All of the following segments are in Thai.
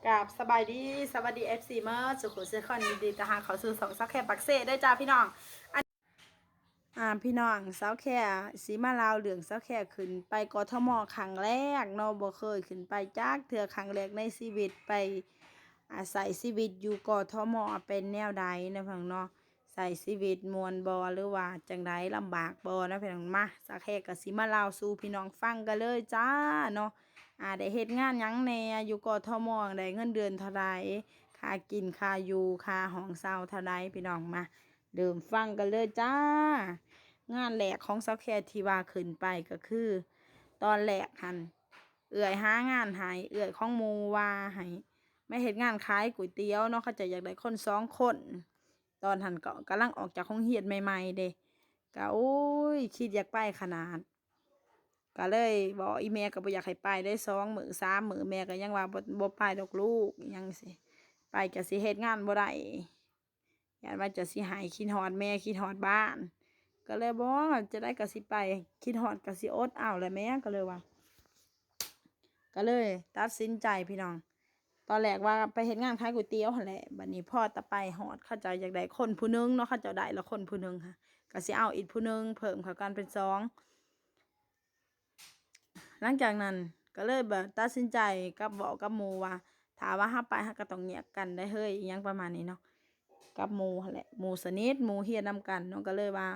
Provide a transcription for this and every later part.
กับสบายดีสวัสดีFCเมอร์สุขุมเซคอนดีๆแต่หาเขาซื้อสองซักแค่ปักเซ่ได้จ้าพี่น้องพี่น้องสาวแค่สีมาลาวเหลืองสาวแค่ขึ้นไปกทมครั้งแรกเนาะบ่เคยขึ้นไปจากเถื่อครั้งแรกในชีวิตไปอาศัยชีวิตอยู่กทมเป็นแนวใดนะพี่น้องเนาะใส่ชีวิตมวลบอหรือว่าจังไดลำบากบอนะพี่น้องมาสาวแค่กับสีมาลาวสู่พี่น้องฟังกันเลยจ้าเนาะได้เฮ็ดงานหยังแหน่อยู่กทมได้เงินเดือนเท่าไรค่ากินค่าอยู่ค่าห้องเช่าเท่าไรพี่น้องมาเดิมฟังกันเลยจ้างานแหลกของเซาแคที่ว่าขึ้นไปก็คือตอนแหลกหันเอื่อยหางานหายเอื่อยของหมูว่าให้ไม่เห็นงานขายก๋วยเตี๋ยวเนาะเขาจะอยากได้คน2 คนตอนหันก็กำลังออกจากห้องเฮียนใหม่ๆเด้ก็โอ้ยคิดอยากไปขนาดก็เลยบอกอีเมลก็บ่อยากให้ไปได้2 มื้อ3 มื้อแม่ก็ยังว่าบ่ไปดอกลูกยังสิไปก็สิเฮ็ดงานบ่ได้ย้านว่าจะสิหายคิดฮอดแม่คิดฮอดบ้านก็เลยบอกว่าจะได้ก็สิไปคิดฮอดก็สิอดเอาแหละแม่ก็เลยว่าก็เลยตัดสินใจพี่น้องตอนแรกว่าไปเฮ็ดงานขายก๋วยเตี๋ยวหั่นแหละบัดนี้พ่อตะไปฮอดเขาเจ้าอยากได้คนผู้หนึงเนาะเขาเจ้าได้ละคนผู้หนึงค่ะก็สิเอาอีกผู้หนึงเพิ่มเข้ากันเป็น2หลังจากนั้นก็เลยแบบตัดสินใจกับบอกกับหมู่ว่าถ้าว่าเฮาไปเฮาก็ต้องแยกกันได้เฮ้ยอิหยังประมาณนี้เนาะกับหมู่หั่นแหละหมู่สนิทหมู่เฮียนนำกันเนาะก็เลยว่า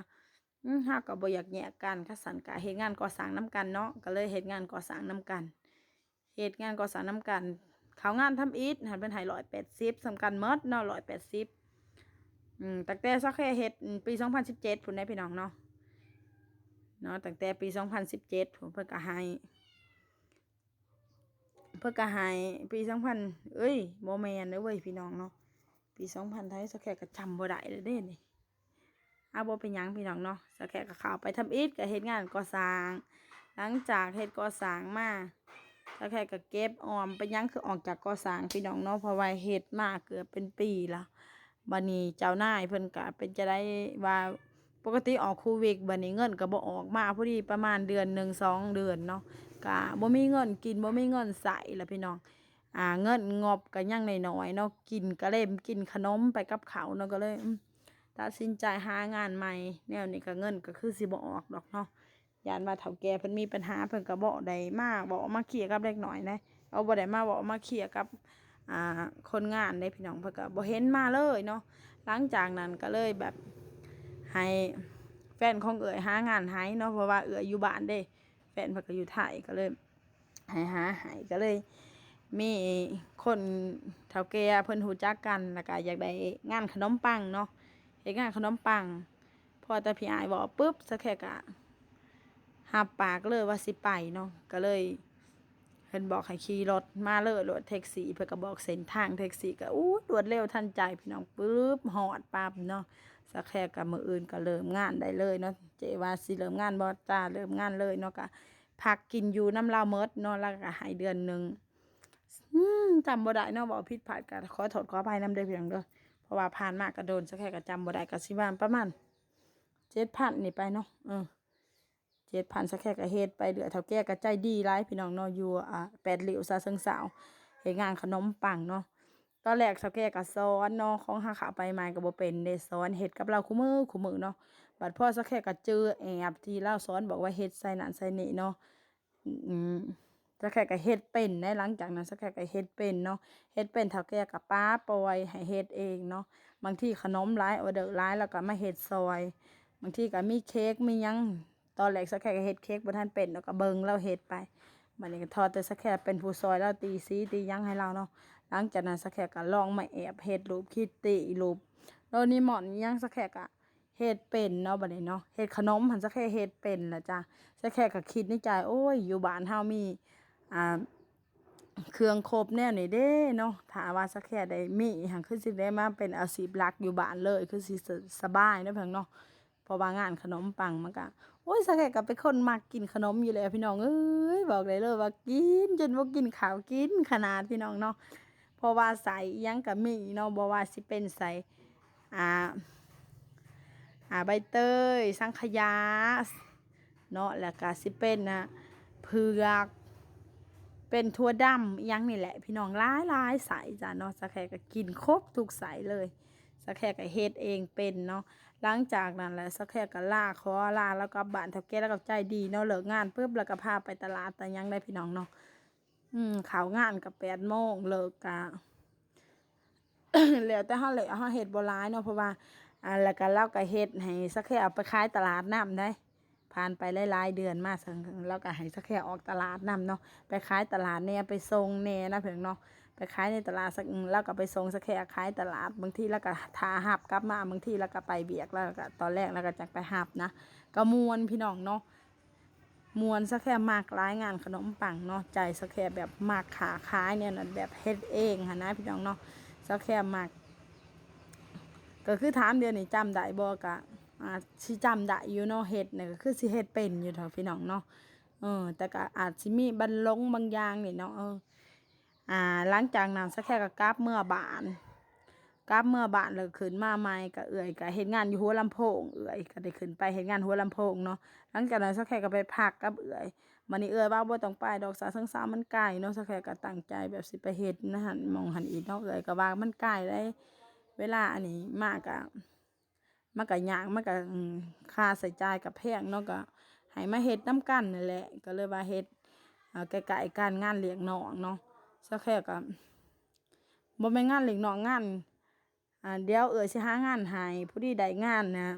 เฮาก็บ่อยากแยกกันคันซั้นก็เฮ็ดงานก่อสร้างนำกันเนาะก็เลยเฮ็ดงานก่อสร้างนำกันเฮ็ดงานก่อสร้างนำกันเขางานทำอิฐหันเพิ่นให้180สำคัญหมดเนาะ180ตั้งแต่สักแค่เฮ็ดปี2017พุ่นได้พี่น้องเนาะตั้งแต่ปี2017พุ่นเพิ่นก็ให้ปี2000เอ้ยบ่แม่นเด้อเว้ยพี่น้องเนาะปี2000ไทยสักแค่ก็จำบ่ได้แล้วเด้นี่บ่เป็นหยังพี่น้องเนาะสักแค่ก็เข้าไปทำอิฐก็เฮ็ดงานก่อสร้างหลังจากเฮ็ดก่อสร้างมาสักแค่ก็เก็บออมไปหยังคือออกจากก่อสร้างพี่น้องเนาะเพราะว่าเฮ็ดมาเกือบเป็นปีละบัดนี้เจ้านายเพิ่นก็เป็นจะได้ว่าปกติออกคูวิกบัดนี้เงินก็บ่ออกมาพอดีประมาณเดือน1 2เดือนเนาะก็บ่มีเงินกินบ่มีเงินใช้ล่ะพี่น้องเงินงบก็ยังน้อยๆเนาะกินก็เล่มกินขนมไปกับเขาวเนาะก็เลยตัดสินใจหางานใหม่แนวนี้ก็เงินก็คือสิบ่ออกดอกเนาะย้านว่าเฒ่าแก่เพิ่นมีปัญหาเพิ่นก็บ่ได้มาเคลียร์กับเด็กน้อยเด้เอาบ่ได้มาเคลียร์กับคนงานได้พี่น้องเพิ่นก็บ่เห็นมาเลยเนาะหลังจากนั้นก็เลยแบบให้แฟนของเอ๋ยหางานให้เนาะเพราะว่าเอ๋ยอยู่บ้านเด้แฟนเพิ่นก็อยู่ไทยก็เลยให้หาให้ก็เลยมีคนเฒ่าแก่เพิ่นรู้จักกันแล้วก็อยากได้งานขนมปังเนาะเฮ็ดงานขนมปังพอแต่พี่อายบอกปุ๊บสักแค่ก็รับปากเลยว่าสิไปเนาะก็เลยเพิ่นบอกให้ขี่รถมาเลยรถแท็กซี่เพิ่นก็บอกเส้นทางแท็กซี่ก็รวดเร็วทันใจพี่น้องปึ๊บฮอดปั๊บเนาะสักแค่ก็มื้ออื่นก็เริ่มงานได้เลยเนาะเจว่าสิเริ่มงานบ่จ้าเริ่มงานเลยเนาะก็พักกินอยู่น้ำเลาหมดเนาะแล้วก็ให้เดือนหนึ่งจำบ่ได้เนาะเว้าผิดพลาดก็ขอโทษขออภัยนำเด้อพี่น้องเด้อเพราะว่าผ่านมาก็โดนสักแค่ก็จำบ่ได้ก็สิว่าประมาณ7,000นี่ไปเนาะ7,000สักแค่ก็เฮ็ดไปเหลือเท่าแก่ก็ใจดีหลายพี่น้องเนาะอยู่8 ริ้วฉะเชิงเทราเฮ็ดงานขนมปังเนาะตอนแรกเฒ่าแก่ก็สอนเนาะของหาข้าวไปใหม่ก็บ่เป็นเด้สอนเฮ็ดกับเราคุมื้อเนาะบัดพอสักแค่ก็เจอแอบที่เลาสอนบอกว่าเฮ็ดใส่นั่นใส่นี่เนาะอืมสักแค่ก็เฮ็ดเป็นได้หลังจากนั้นสักแค่ก็เฮ็ดเป็นเนาะเฮ็ดเป็นเฒ่าแก่ก็ป๊าปล่อยให้เฮ็ดเองเนาะบางทีขนมหลายออเดอร์หลายแล้วก็มาเฮ็ดซอยบางทีก็มีเค้กมีหยัง ตอนแรกสักแค่ก็เฮ็ดเค้กบ่ทันเป็นแล้วก็เบิ่งเราเฮ็ดไปบัดนี้ก็ทอดแต่สักแค่เป็นผู้ซอยแล้วตีสีตีหยังให้เราเนาะหลังจากนั้นสักแค่ก็ลองมาแอบเฮ็ดรูปคิตตี้รูปโดเรมอนอิหยังสักแค่ก็เฮ็ดเป็นเนาะบัดนี้เนาะเฮ็ดขนมหั้นสักแค่เฮ็ดเป็นล่ะจ้ะสักแค่ก็คิดในใจโอ้ยอยู่บ้านเฮามีอ่าเครื่องครบแนวนี้เด้เนาะถ้าว่าสักแค่ได้มีหั้นคือสิได้มาเป็นอาชีพหลักอยู่บ้านเลยคือสิสบายเนาะเพิ่นเนาะเพราะว่างานขนมปังมันก็ โอ้ยสักแก่ก็เป็นคนมักกินขนมอยู่แล้วพี่น้องเอ้ยบอกได้เลยว่ากินจนบ่กินข้าวกินขนาดพี่น้องเนาะเพราะว่าใส่อิหยังก็มีเนาะบ่ว่าสิเป็นใส่อ่าใบเตยสังขยาเนาะแล้วก็สิเป็นเผือก เป็นถั่วดำอิหยังนี่แหละพี่น้องหลายๆสายจ้ะเนาะสักแค่ก็กินครบทุกสายเลยสักแค่ก็เฮ็ดเองเป็นเนาะหลังจากนั้นแหละสักแค่ก็ลาแล้วก็บ้านเฒ่าแก่แล้วก็ใจดีเนาะเลิกงานปุ๊บแล้วก็พาไปตลาดแต่ยังได้พี่น้องเนาะเข้างานก็8 โมงเลิกก็ แล้วแต่เฮาเฮ็ดบ่หลายเนาะเพราะว่าแล้วก็เลาก็เฮ็ดให้สักแค่เอาไปขายตลาดน้ำได้ผ่านไปหลายๆเดือนมาซังเลาก็ให้สักแค่ออกตลาดน้ำเนาะไปขายตลาดแหน่ไปส่งแหน่นะเพิ่นเนาะไปขายในตลาดสักแล้วก็ไปส่งสักแค่ขายตลาดบางทีแล้วก็ท่ารับกลับมาบางทีแล้วก็ไปเบียกแล้วก็ตอนแรกแล้วก็จักไปรับนะก็ม่วนพี่น้องเนาะม่วนสักแค่มักหลายงานขนมปังเนาะใจสักแค่แบบมักขาขายเนี่ยนั่นแบบเฮ็ดเองหันนะพี่น้องเนาะสักแค่มัก ก็คือถามเดือนนี้จำได้บ่ก็สิจำได้อยู่เนาะเฮ็ดเนี่ยก็คือสิเฮ็ดเป็นอยู่เถอะพี่น้องเนาะแต่ก็อาจสิมีบันลงบางอย่างนี่เนาะหลังจากนั้นสักแค่ก็กลับเมื่อบ้านแล้วขึ้นมาใหม่ก็เอื้อยก็เฮ็ดงานอยู่หัวลำโพงเอื้อยก็ได้ขึ้นไปเฮ็ดงานหัวลำโพงเนาะหลังจากนั้นสักแค่ก็ไปพักกับเอื้อยบัดนี้เอื้อยว่าบ่ต้องไปดอกฉะเชิงเทรามันไกลเนาะสักแค่ก็ตั้งใจแบบสิไปเฮ็ดนะหั่นหม้องหั้นอีกเนาะเอื้อยก็ว่ามันไกลได้เวลาอันนี้มากก็มันก็ยากมันก็ค่าใช้จ่ายก็แพงเนาะก็ให้มาเฮ็ดนำกันนั่นแหละก็เลยว่าเฮ็ดใกล้ๆกันงานเลี้ยงน้องเนาะสักแค่ก็บ่แม่นงานเลี้ยงน้องงาน เดี๋ยวสิหางานให้ผู้ดีได้งานนะ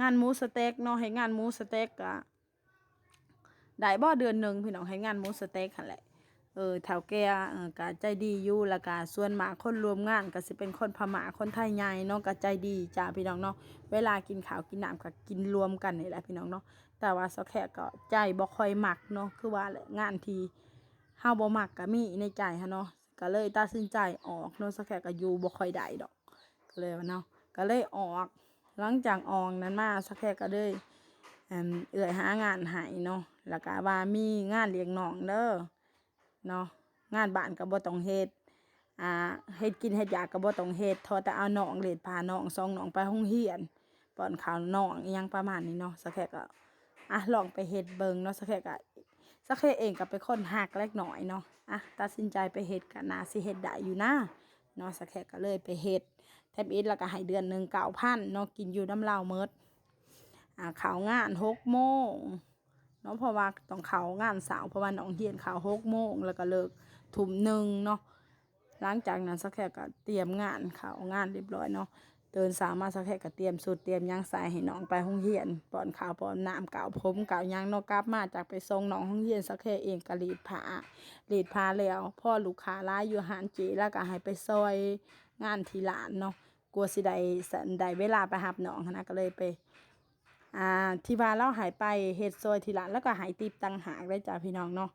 งานหมูสเต็กเนาะให้งานหมูสเต็กก็ได้บ่เดือนหนึ่งพี่น้องให้งานหมูสเต็กหั่นแหละเฒ่าแก่ก็ใจดีอยู่แล้วก็ส่วนมากคนรวมงานก็สิเป็นคนพม่าคนไทยใหญ่เนาะก็ใจดีจ้าพี่น้องเนาะเวลากินข้าวกินน้ำก็กินรวมกันนี่แหละพี่น้องเนาะแต่ว่าสักแค่ก็ใจบ่ค่อยมักเนาะคือว่าแหละงานที่เฮาบ่มักก็มีในใจหั้นเนาะก็เลยตัดสินใจออกเนาะสักแค่ก็อยู่บ่ค่อยได้ดอกก็เลยว่าเนาะก็เลยออกหลังจากออกนั้นมาสักแค่ก็เลยเอื้อยหางานให้เนาะแล้วก็ว่ามีงานเลี้ยงน้องเด้อเนาะงานบ้านก็บ่ต้องเฮ็ดอ่าเฮ็ดกินเฮ็ดอยากก็บ่ต้องเฮ็ดทอแต่เอาน้องเล่นพาน้องส่งน้องไปโรงเรียนป้อนข้าวน้องอิหยังประมาณนี้เนาะสักแค่ก็ลองไปเฮ็ดเบิ่งเนาะสักแค่ก็สักแค่เองก็เป็นคนหักเล็กน้อยเนาะตัดสินใจไปเฮ็ดก็น่าสิเฮ็ดได้อยู่นะเนาะสักแค่ก็เลยไปเฮ็ดแทบอิดแล้วก็ให้เดือนหนึ่ง9,000เนาะกินอยู่น้ำเลาเมิดเข้างาน6 โมงเนาะเพราะว่าต้องเข้างานเสาร์เพราะว่าน้องเรียนเข้า6 โมงแล้วก็เลิกทุ่ม 1เนาะหลังจากนั้นสักแค่ก็เตรียมงานเข้างานเรียบร้อยเนาะตื่นสายมาสักแค่ก็เตรียมชุดเตรียมหยังใส่ให้น้องไปโรงเรียนป้อนข้าวป้อนน้ำกาวผมกาวหยังเนาะกลับมาจากไปส่งน้องโรงเรียนสักแค่เองก็รีดผ้าแล้วพ่อลูกค้าหลายอยู่หานเจแล้วก็ให้ไปซอยงานที่ร้านเนาะกลัวสิได้เวลาไปรับน้องหั้นนะก็เลยไปที่ว่าเราหายไปเฮ็ดซอยที่ร้านแล้วก็หายติปต่างหากได้จ้าพี่น้องเนาะ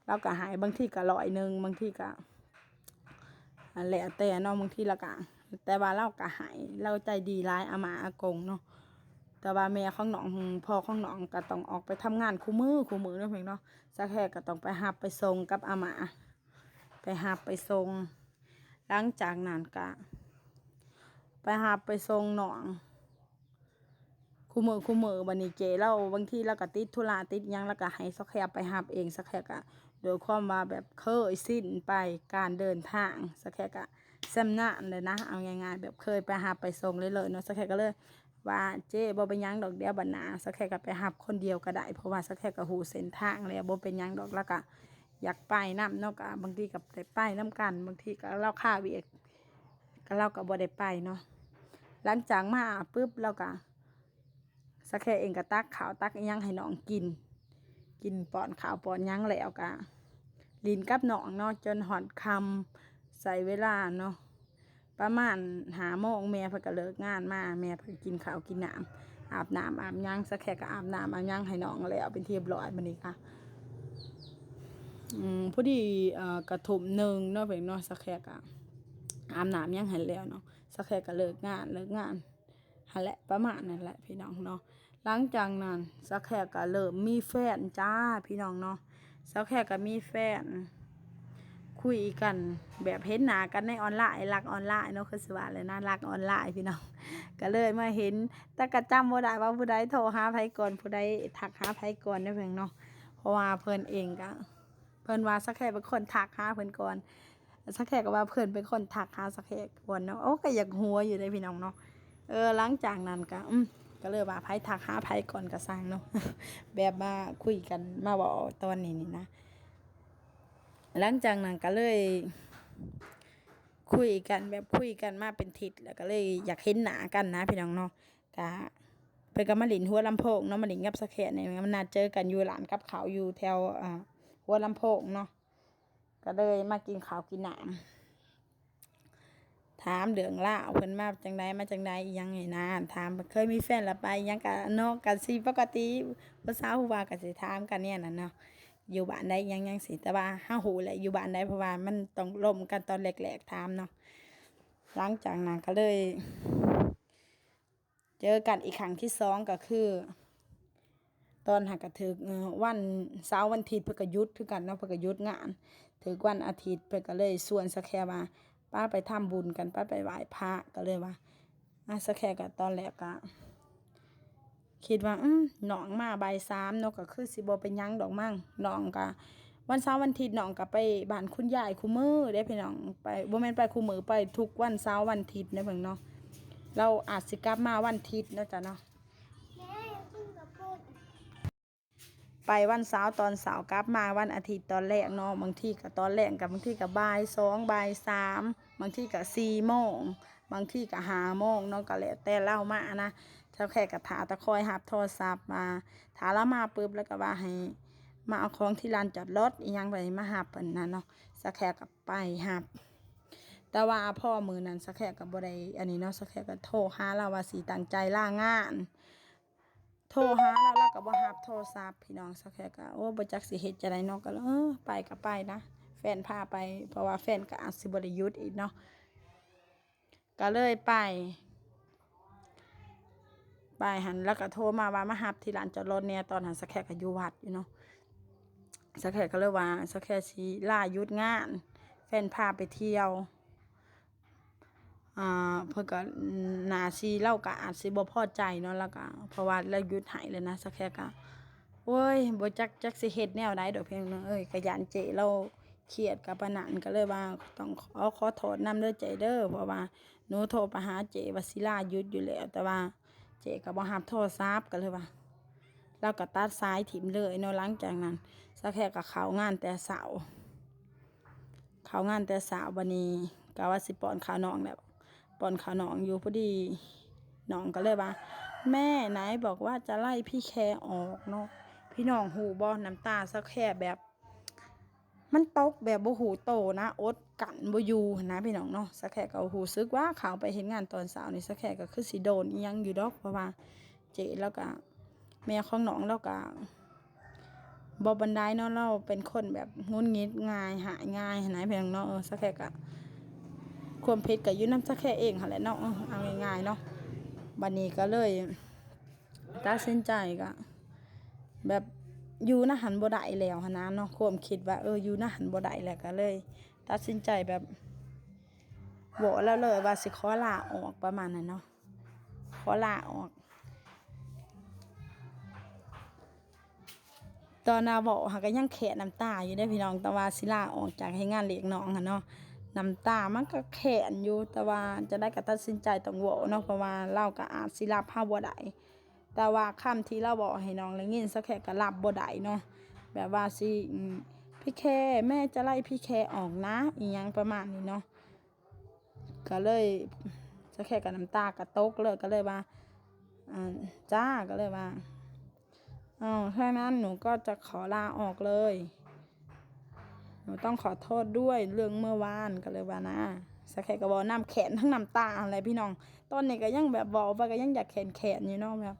เราก็หายบางทีก็100บางทีก็แล้วแต่เนาะบางทีเราก็แต่ว่าเราก็หายเราใจดีหลายอาม่าอากงเนาะแต่ว่าแม่ของน้องพ่อของน้องก็ต้องออกไปทำงานคู่มือเนาะเพิ่นเนาะสักแค่ก็ต้องไปรับไปส่งกับอาม่าไปรับไปส่งหลังจากนั้นก็ไปรับไปส่งน้องคู่มือบัดนี้เจเราบางทีเราก็ติดธุระติดหยังแล้วก็ให้สักแค่ไปรับเองสักแค่ก็โดยความว่าแบบเคยสิ้นไปการเดินทางสักแค่ก็สำนักเลยนะเอาง่ายๆแบบเคยไปรับไปส่งเลยเนาะสักแค่ก็เลยว่าเจ๊บ่เป็นหยังดอกเดียวบัดหน้าสักแค่ก็ไปรับคนเดียวก็ได้เพราะว่าสักแค่ก็ฮู้เส้นทางแล้วบ่เป็นหยังดอกแล้วก็อยากไปนำเนาะก็บางทีก็ได้ไปนำกันบางทีก็เราค่าเวียกก็เราก็บ่ได้ไปเนาะหลังจากมาปึ๊บเราก็สักแค่เองก็ตักข้าวตักอิหยังให้น้องกินป้อนข้าวป้อนหยังแล้วก็ลินกับน้องเนาะจนฮอดค่ำใส่เวลาเนาะประมาณ5 โมงแม่เพิ่นก็เลิกงานมาแม่เพิ่นกินข้าวกินน้ำอาบน้ำอาบหยังสักแค่ก็อาบน้ำอาบหยังให้น้องแล้วเป็นที่เรียบร้อยบัดนี้ค่ะพอดีกระทุ่ม 1เนาะเพิ่นเนาะสักแค่ก็อาบน้ำหยังให้แล้วเนาะสักแค่ก็เลิกงานหั่นแหละประมาณนั้นแหละพี่น้องเนาะหลังจากนั้นสักแค่ก็เริ่มมีแฟนจ้าพี่น้องเนาะสักแค่ก็มีแฟนคุยกันแบบเห็นหน้ากันในออนไลน์รักออนไลน์เนาะคือสิว่าเลยนะรักออนไลน์พี่น้องก็เลยมาเห็นแต่ก็จำบ่ได้ว่าผู้ใดโทรหาไผก่อนผู้ใดทักหาไผก่อนเด้อเพิ่นเนาะ ราะว่าเพิ่นเองก็เพิ่นว่าสักแค่เป็นคนทักหาเพิ่นก่อนสักแค่ก็ว่าเพิ่นเป็นคนทักหาสักแค่ก่อนเนาะโอ้ก็อยากหัวอยู่ได้พี่น้องเนาะหลังจากนั้นก็ก็เลยว่าไผทักหาไผก่อนก็สร้างเนาะ แบบมาคุยกันมาบอกตอนนี้นี่นะหลังจากนั้นก็เลยคุยกันแบบคุยกันมาเป็นทิศแล้วก็เลยอยากเห็นหน้ากันนะพี่น้องเนาะก็เพิ่นก็มาหลินหัวลำโพงเนาะมาหลินกับสักแค่นี่มันนัดเจอกันอยู่ร้านกับข้าวอยู่แถวหัวลำโพงเนาะก็เลยมากินข้าวกินน้ำถามเรื่องล่าวเพิ่นมาจังใดมาจังใดอีหยังไงนะถามเคยมีแฟนละไปยังกะเนาะกันสิปกติผู้สาวผู้ว่าก็สิถามกันเนี่ยน่ะเนาะอยู่บ้านใดยังสิแต่ว่าเฮาฮู้แหละอยู่บ้านใดเพราะว่ามันต้องล่มกันตอนแรกๆถามเนาะหลังจากนั้นก็เลยเจอกันอีกครั้งที่2ก็คือตอนหักกระถึกวันเสาร์วันอาทิตย์เพิ่นก็หยุดคือกันเนาะเพิ่นก็หยุดงานถึกวันอาทิตย์เพิ่นก็เลยชวนสักแค่ว่าป้าไปทำบุญกันป้าไปไหว้พระก็เลยว่าสักแค่ก็ตอนแรกก็คิดว่าน้องมาบ่าย3เนาะก็คือสิบ่เป็นหยังดอกมั่งน้องก็วันเสาร์วันอาทิตย์น้องก็ไปบ้านคุณยายคุมื้อเด้พี่น้องไปบ่แม่นไปคุมื้อไปทุกวันเสาร์วันอาทิตย์เด้เพิ่นเนาะเราอาจสิกลับมาวันอาทิตย์เนาะจ้ะเนาะไปวันเสาร์ตอนเสาร์กลับมาวันอาทิตย์ตอนแรกเนาะบางทีก็ตอนแรกกับบางทีก็บ่าย2บ่าย3บางทีก็4 โมงบางทีก็5 โมงเนาะก็แล้วแต่เล่ามานะเท่าแค่ก็ถาตะคอยรับโทรศัพท์มาถาแล้วมาปุ๊บแล้วก็ว่าให้มาเอาของที่ลานจอดรถอีหยังไปมาหับเพิ่นน่ะเนาะสักแค่ก็ไปหับแต่ว่าพ่อมือนั้นสักแค่ก็บ่ได้อันนี้เนาะสักแค่ก็โทรหาเราว่าสิตั้งใจลางานโทรหาแล้วก็บ่รับโทรศัพท์พี่น้องสักแค่ก็โอ้บ่จักสิเฮ็ดจังได๋เนาะก็ไปก็ไปนะแฟนพาไปเพราะว่าแฟนก็อาจสิบ่ได้หยุดอีกเนาะก็เลยไปหันแล้วก็โทรมาว่ามารับที่ลานจอดรถเนี่ยตอนหันสักแค่ก็อยู่วัดอยู่เนาะสักแค่ก็เลยว่าสักแค่สิลาหยุดงานแฟนพาไปเที่ยวเพิ่นก็น่าสิเล่าก็อาจสิบ่พอใจเนาะแล้วก็เพราะว่าเราหยุดให้เลยนะสักแค่ก็โอ้ยบ่จักสิเฮ็ดแนวใดดอกเพียงนึงก็ย้านเจเราเครียดกับปานนั้นก็เลยว่าต้องขอโทษนำเด้อเจเด้อเพราะว่าหนูโทรไปหาเจว่าสิลาหยุดอยู่แล้วแต่ว่าเจก็บ่รับโทรศัพท์ก็เลยว่าเราก็ตัดสายถิ้มเลยเนาะหลังจากนั้นสักแค่ก็เข้างานแต่เช้าบัดนี้ก็ว่าสิป้อนข้าวน้องแล้วป้อนข้าวน้องอยู่พอดีน้องก็เลยว่าแม่ไหนบอกว่าจะไล่พี่แคออกเนาะพี่น้องหูบ่น้ำตาสักแค่แบบมันตกแบบบ่หูโตนะอดกันบ่อยู่นะพี่น้องเนาะสักแค่ก็หูซึกว่าเขาไปเฮ็ดงานตอนเช้านี่สักแค่ก็คือสิโดนอีหยังอยู่ดอกเพราะว่าเจแล้วก็แม่ของน้องแล้วก็บ่บันไดเนาะเราเป็นคนแบบงุนงิดง่ายหายง่ายนะพี่น้องเนาะสักแค่ก็ความผิดก็อยู่นำสักแค่เองหั่นแหละเนาะเอาง่ายๆเนาะบัดนี้ก็เลยตัดสินใจก็แบบอยู่นะหันบ่ได้แล้วหันนะเนาะความคิดว่าอยู่นะหันบ่ได้แล้วก็เลยตัดสินใจแบบบอกแล้วเลยว่าสิขอลาออกประมาณนั้นเนาะขอลาออกตอนน่ะบอกหาก็ยังแขะน้ำตาอยู่ได้พี่น้องแต่ว่าสิลาออกจากให้งานเลี้ยงน้องหั่นเนาะน้ำตามันก็แขนอยู่แต่ว่าจะได้ก็ตัดสินใจต้องเว้าเนาะเพราะว่าเราก็อาจสิรับเฮาบ่ได้แต่ว่าคำที่เราบอกให้น้องได้ยินสักแค่ก็รับบ่ได้เนาะแบบว่าสิพี่แคแม่จะไล่พี่แคออกนะอีหยังประมาณนี้เนาะก็เลยสักแค่ก็น้ำตาก็ตกเลยก็เลยว่าจ้าก็เลยว่าถ้านั้นหนูก็จะขอลาออกเลยหนูต้องขอโทษด้วยเรื่องเมื่อวานก็เลยว่านะสักแค่ก็บอกน้ำแขนทั้งน้ำตาอะไรพี่น้องตอนนี้ก็ยังแบบบอกว่าก็ยังอยากแขนอยู่เนาะแบบ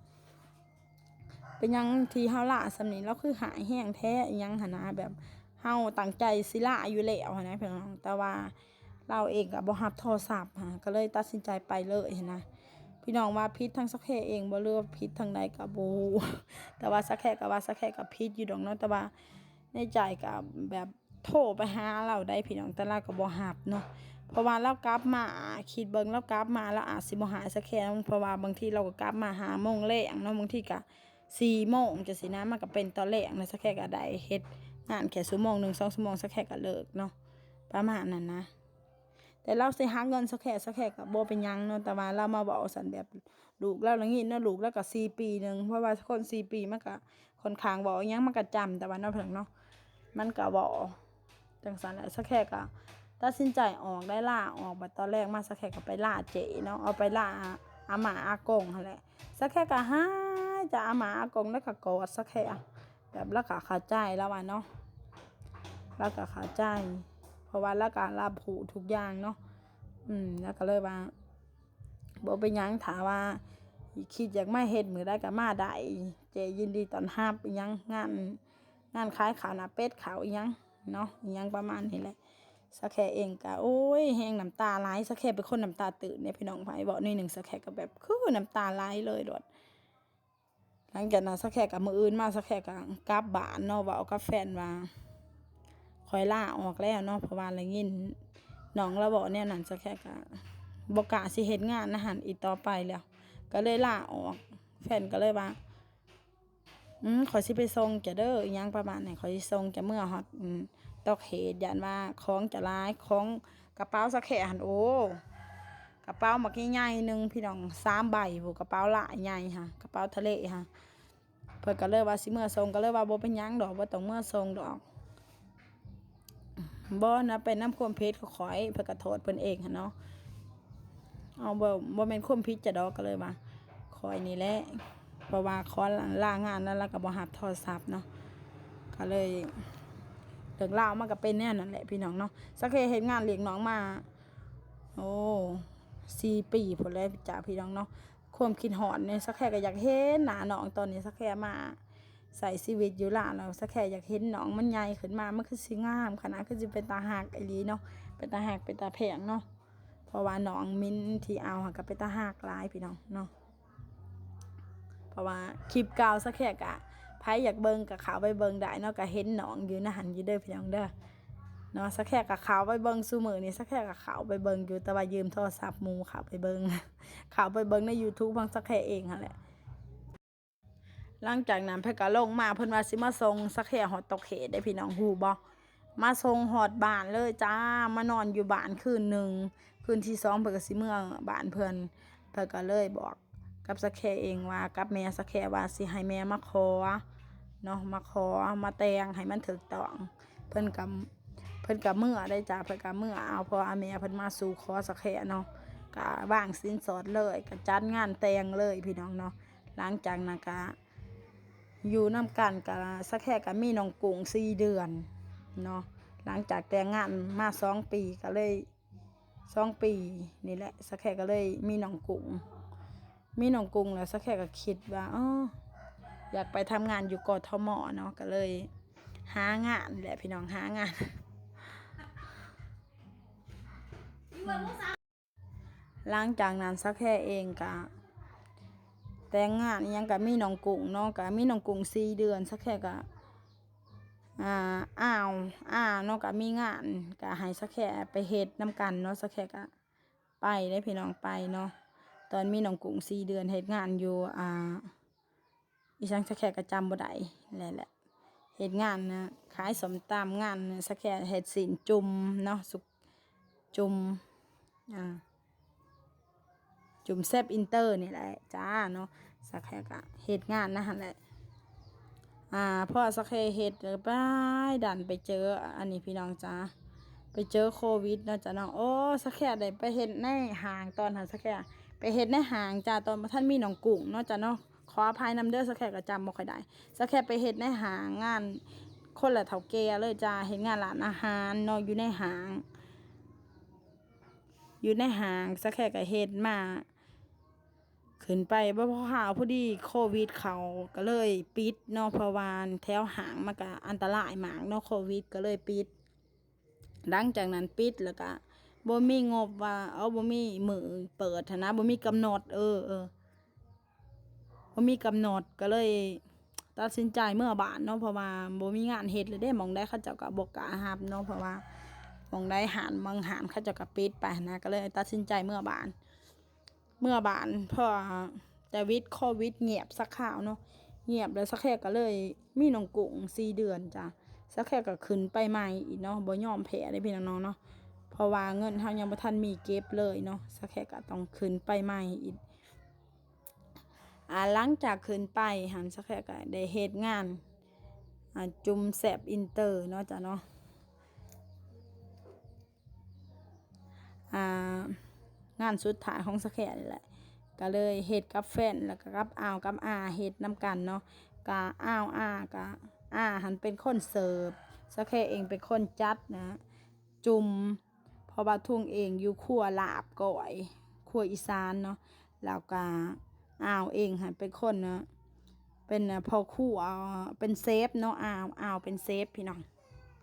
เป็นยังทีเฮาละสำนี้เราคือหายแห้งแท้ยังหนนะแบบเฮาตั้งใจสิละอยู่แล้วนะพี่น้องแต่ว่าเราเองก็บ่รับโทรศัพท์ก็เลยตัดสินใจไปเลยนะพี่น้องว่าพิษทั้งสักแค่เองบ่เลือกพิษทางใดกับบูแต่ว่าสักแค่กับว่าสักแค่กับพิษอยู่ดอกเนาะแต่ว่าในใจกับแบบโทรไปหาเราได้พี่น้องแต่เราก็บ่รับเนาะเพราะว่าเรากลับมาคิดเบิ่งเรากลับมาแล้วอาจสิบ่หายสักแค่เพราะว่าบางทีเราก็กลับมา5 โมงแลงเนาะบางทีก็ 4 โมงจะสินะมันก็เป็นตอนแรกนะสักแค่ก็ได้เฮ็ดงานแค่1 ชั่วโมง 2 ชั่วโมงสักแค่ก็เลิกเนาะประมาณนั้นนะแต่เราสิหาเงินสักแค่ก็บ่เป็นหยังเนาะแต่ว่าเรามาบอกสันแบบลูกเราละงี้เนาะลูกแล้วก็4 ปีนึงเพราะว่าคน4 ปีมันก็ค่อนข้างบอกยังมันก็จำแต่ว่าเนาะเพิ่นเนาะมันก็บ่จังซั่นแหละสักแค่ก็ตัดสินใจออกได้ล่าออกบัดตอนแรกมาสักแค่ก็ไปล่าเจเนาะเอาไปล่าอาหมาอากงหั่นแหละสักแค่ก็หายจะอาหมาอากงแล้วก็กอดสักแค่แบบแล้วก็เข้าใจแล้วว่าเนาะแล้วก็เข้าใจเพราะว่าแล้วก็รับรู้ทุกอย่างเนาะแล้วก็เลยว่าบ่เป็นหยังถ้าว่าคิดอยากมาเฮ็ดมื้อใดก็มาได้เจยินดีต้อนรับอิหยังงานขายข้าวหน้าเป็ดข้าวอิหยังเนาะอิหยังประมาณนี้แหละสักแค่เองก็โอ้ยแฮงน้ำตาไหลสักแค่เป็นคนน้ำตาตื่นเนี่ยพี่น้องไผเว้าหน่อยหนึ่งสักแค่ก็แบบคือน้ำตาไหลเลยโดดหลังจากนั้นสักแค่ก็มื้ออื่นมาสักแค่ก็กลับบ้านเนาะเว้ากับแฟนว่าค่อยลาออกแล้วเนาะเพราะว่าได้ยินน้องเราบอกแนวนั้นสักแค่ก็บ่กล้าสิเฮ็ดงานนะหั่นอีกต่อไปแล้วก็เลยลาออกแฟนก็เลยว่าข้อยสิไปส่งจะเด้ออิหยังประมาณนี้ข้อยสิส่งจะเมื่อฮอดตอกเหตุย้านว่าของจะหลายของกระเป๋าสักแค่หั่นโอ้กระเป๋าบักใหญ่ๆนึงพี่น้อง3 ใบพู้นกระเป๋าหลายใหญ่ค่ะกระเป๋าทะเลค่ะเพิ่นก็เลยว่าสิเมื่อส่งก็เลยว่าบ่เป็นหยังดอกบ่ต้องเมื่อส่งดอกบ่นะเป็นน้ำความผิดของข้อยเพิ่นก็โทษเพิ่นเองหั่นเนาะเอาบ่แม่นความผิดจะดอกก็เลยว่าข้อยนี่แหละเพราะว่าขอลางานแล้วก็บ่รับโทรศัพท์เนาะก็เลยเรื่องราวมันก็เป็นแนวนั้นแหละพี่น้องเนาะสักแค่เฮ็ดงานเลี้ยงน้องมาโอ้4 ปีพุ่นแล้วจ้ะพี่น้องเนาะความคิดฮอดเนี่ยสักแค่ก็อยากเห็นหน้าน้องตอนนี้สักแค่มาใส่ชีวิตอยู่ล่ะแล้วสักแค่อยากเห็นน้องมันใหญ่ขึ้นมามันคือสิงามขนาดคือสิเป็นตาฮักอีหลีเนาะเป็นตาฮักเป็นตาแพงเนาะเพราะว่าน้องมิ้นที่เอาก็เป็นตาฮักหลายพี่น้องเนาะเพราะว่าคลิปเก่าสักแค่ก็ไผอยากเบิ่งก็เข้าไปเบิ่งได้เนาะก็เห็นน้องอยู่ในหันอยู่เด้อพี่น้องเด้อเนาะสักแค่ก็เข้าไปเบิ่งซุมื้อนี้สักแค่ก็เข้าไปเบิ่งอยู่แต่ว่ายืมโทรศัพท์หมู่เข้าไปเบิ่ง เข้าไปเบิ่งใน YouTube ของสักแค่เองหั่นแหละหลังจากนั้นเพิ่นก็ลงมาเพิ่นว่าสิมาส่งสักแค่ฮอดตกเขตได้พี่น้องฮู้บ่มาส่งฮอดบ้านเลยจ้ามานอนอยู่บ้านคืนหนึ่งคืนที่2เพิ่นก็สิเมื่อบ้านเพิ่นก็เลยบอกกับสักแค่เองว่ากับแม่สักแค่ว่าสิให้แม่มาขอเนาะมาขอมาแต่งให้มันถูกต้องเพิ่นก็เมื่อได้จ้าเพิ่นก็เมื่อเอาเพราะว่าแม่เพิ่นมาสู่ขอสักแค่เนาะก็วางสินสอดเลยก็จัดงานแต่งเลยพี่น้องเนาะหลังจากนั้นก็อยู่นำกันก็สักแค่ก็มีน้องกุ้ง4 เดือนเนาะหลังจากแต่งงานมา2 ปีก็เลย2 ปีนี่แหละสักแค่ก็เลยมีน้องกุ้งแล้วสักแค่ก็คิดว่าอยากไปทำงานอยู่กทมเนาะก็เลยหางานแหละพี่น้องหางานหลังจากนั้นสักแค่เองก็แต่งงานยังก็มีน้องกุ้งเนาะก็มีน้องกุ้ง4 เดือนสักแค่ก็เนาะก็มีงานก็ให้สักแค่ไปเฮ็ดนำกันเนาะสักแค่ก็ไปได้พี่น้องไปเนาะตอนมีน้องกุ้ง4 เดือนเฮ็ดงานอยู่อีสังสักแค่ก็จำบ่ได้แหละเฮ็ดงานนะขายส้มตำงานสักแค่เฮ็ดสินจุ่มเนาะสุกจุ่มจุ่มแซ่บอินเตอร์นี่แหละจ้าเนาะสักแค่ก็เฮ็ดงานนะหั่นแหละพอสักแค่เฮ็ดไปดันไปเจออันนี้พี่น้องจ้าไปเจอโควิดเนาะจ้าเนาะโอ้สักแค่ได้ไปเฮ็ดในห้างตอนนั้นสักแค่ไปเฮ็ดในห้างจ้าตอนบ่ทันมีน้องกุ้งเนาะจ้าเนาะขออภัยนำเด้อสักแค่ก็จำบ่ค่อยได้สักแค่ไปเฮ็ดในห้างงานคนละเฒ่าแก่เลยจ้าเฮ็ดงานร้านอาหารเนาะอยู่ในห้างสักแค่ก็เฮ็ดมาขึ้นไปบ่พอข่าวพอดีโควิดเขาก็เลยปิดเนาะเพราะว่าแถวห้างมันก็อันตรายมากเนาะโควิดก็เลยปิดหลังจากนั้นปิดแล้วก็บ่มีงบว่าบ่มีมื้อเปิดนะบ่มีกำหนดบ่มีกำหนดก็เลยตัดสินใจเมื่อบ้านเนาะเพราะว่าบ่มีงานเฮ็ดเลยเด้หม้องใดเขาเจ้าก็บ่กล้ารับเนาะเพราะว่าหม้องใดบางห้างเขาเจ้าก็ปิดไปนะก็เลยตัดสินใจเมื่อบ้านเพราะแต่โควิดเงียบสักข่าวเนาะ เงียบแล้วสักแค่ก็เลยมีน้องกุ้ง4 เดือนจ้ะสักแค่ก็ขึ้นไปใหม่อีกเนาะบ่ยอมแพ้ได้พี่น้องเนาะเพราะว่าเงินเฮายังบ่ทันมีเก็บเลยเนาะสักแค่ก็ต้องขึ้นไปใหม่อีกหลังจากขึ้นไปหันสักแค่ก็ได้เฮ็ดงานจุ่มแซ่บอินเตอร์เนาะจ้ะเนาะงานสุดท้ายของสักแค่นี่แหละก็เลยเฮ็ดกับแฟนแล้วก็กับอ้าวกับอาเฮ็ดนำกันเนาะก็อ้าวก็หันเป็นคนเสิร์ฟสักแค่เองเป็นคนจัดนะจุ่มพอบ่าวทุ่งเองอยู่ครัวลาบก้อยครัวอีสานเนาะแล้วก็อ้าวเองหันเป็นคนนะเป็นพ่อครัวเป็นเซฟเนาะอ้าวเป็นเซฟพี่น้อง